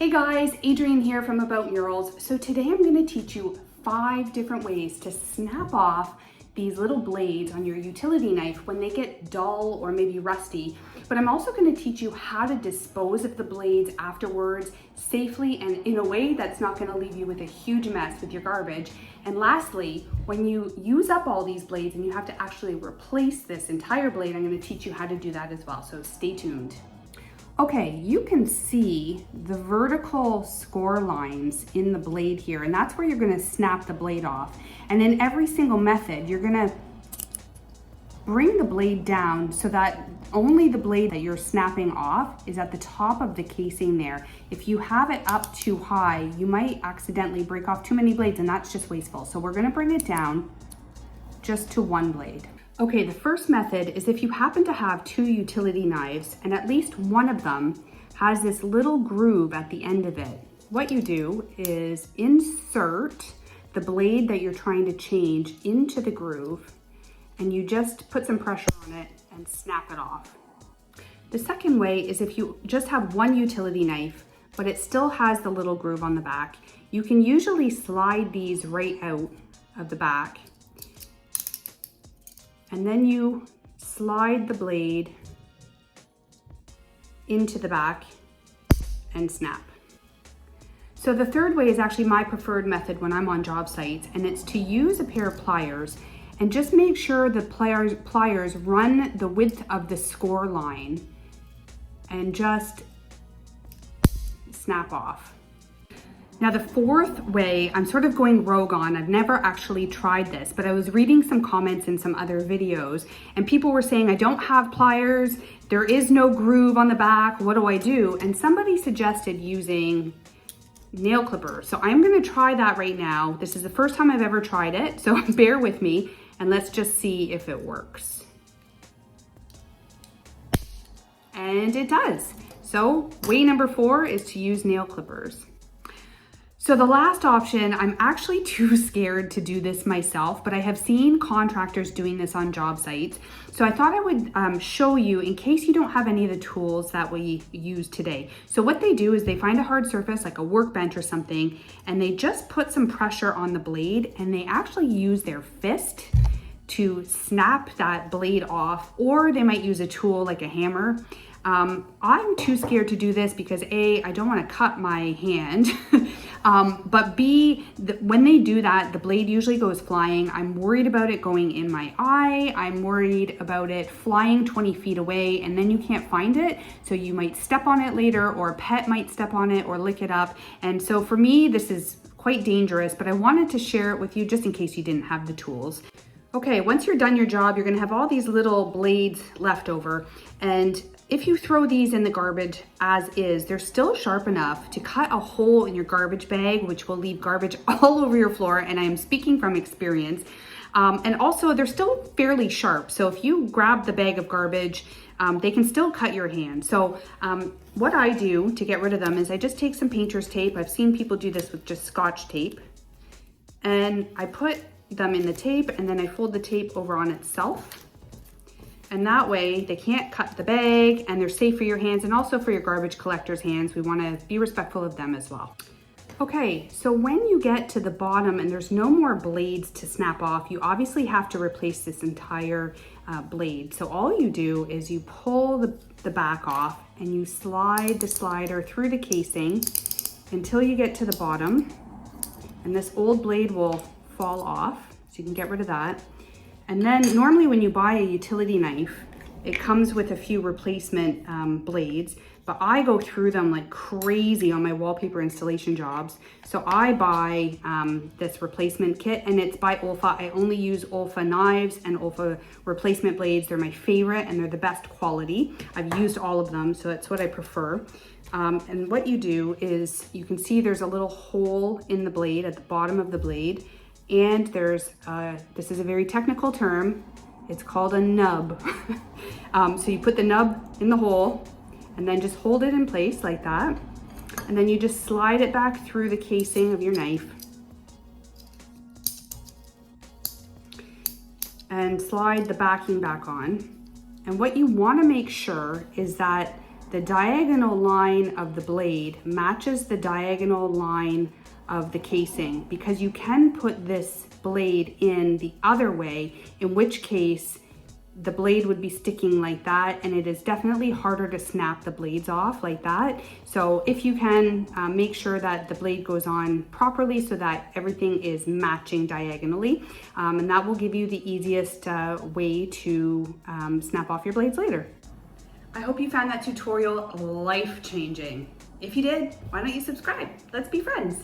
Hey guys, Adrienne here from About Murals. So today I'm going to teach you 5 different ways to snap off these little blades on your utility knife when they get dull or maybe rusty. But I'm also going to teach you how to dispose of the blades afterwards safely and in a way that's not going to leave you with a huge mess with your garbage. And lastly, when you use up all these blades and you have to actually replace this entire blade, I'm going to teach you how to do that as well. So stay tuned. Okay, you can see the vertical score lines in the blade here, and that's where you're going to snap the blade off. And in every single method, you're going to bring the blade down so that only the blade that you're snapping off is at the top of the casing there. If you have it up too high, you might accidentally break off too many blades, and that's just wasteful. So we're going to bring it down just to one blade. Okay, the first method is if you happen to have 2 utility knives and at least one of them has this little groove at the end of it. What you do is insert the blade that you're trying to change into the groove, and you just put some pressure on it and snap it off. The second way is if you just have one utility knife, but it still has the little groove on the back, you can usually slide these right out of the back. And then you slide the blade into the back and snap. So the third way is actually my preferred method when I'm on job sites, and it's to use a pair of pliers and just make sure the pliers run the width of the score line and just snap off. Now the fourth way, I'm sort of going rogue on. I've never actually tried this, but I was reading some comments in some other videos and people were saying, I don't have pliers, there is no groove on the back, what do I do? And somebody suggested using nail clippers. So I'm gonna try that right now. This is the first time I've ever tried it, so bear with me and let's just see if it works. And it does. So way number 4 is to use nail clippers. So the last option, I'm actually too scared to do this myself, but I have seen contractors doing this on job sites. So I thought I would show you in case you don't have any of the tools that we use today. So what they do is they find a hard surface like a workbench or something, and they just put some pressure on the blade and they actually use their fist to snap that blade off, or they might use a tool like a hammer. I'm too scared to do this because A, I don't want to cut my hand, but B, when they do that, the blade usually goes flying. I'm worried about it going in my eye. I'm worried about it flying 20 feet away and then you can't find it. So you might step on it later, or a pet might step on it or lick it up. And so for me, this is quite dangerous, but I wanted to share it with you just in case you didn't have the tools. Okay, once you're done your job, you're gonna have all these little blades left over, and if you throw these in the garbage as is, they're still sharp enough to cut a hole in your garbage bag, which will leave garbage all over your floor, and I am speaking from experience. And also, they're still fairly sharp, so if you grab the bag of garbage, they can still cut your hand. So what I do to get rid of them is I just take some painter's tape. I've seen people do this with just Scotch tape, and I put them in the tape and then I fold the tape over on itself. And that way they can't cut the bag and they're safe for your hands and also for your garbage collector's hands. We want to be respectful of them as well. Okay, so when you get to the bottom and there's no more blades to snap off, you obviously have to replace this entire blade. So all you do is you pull the back off and you slide the slider through the casing until you get to the bottom, and this old blade will fall off, so you can get rid of that. And then normally when you buy a utility knife, it comes with a few replacement blades, but I go through them like crazy on my wallpaper installation jobs. So I buy this replacement kit, and it's by OLFA. I only use OLFA knives and OLFA replacement blades. They're my favorite and they're the best quality. I've used all of them, so that's what I prefer. And what you do is you can see there's a little hole in the blade at the bottom of the blade. And there's, this is a very technical term, it's called a nub. So you put the nub in the hole and then just hold it in place like that. And then you just slide it back through the casing of your knife. And slide the backing back on. And what you want to make sure is that the diagonal line of the blade matches the diagonal line of the casing, because you can put this blade in the other way, in which case the blade would be sticking like that, and it is definitely harder to snap the blades off like that. So if you can, make sure that the blade goes on properly so that everything is matching diagonally, and that will give you the easiest way to snap off your blades later. I hope you found that tutorial life-changing. If you did, why don't you subscribe? Let's be friends.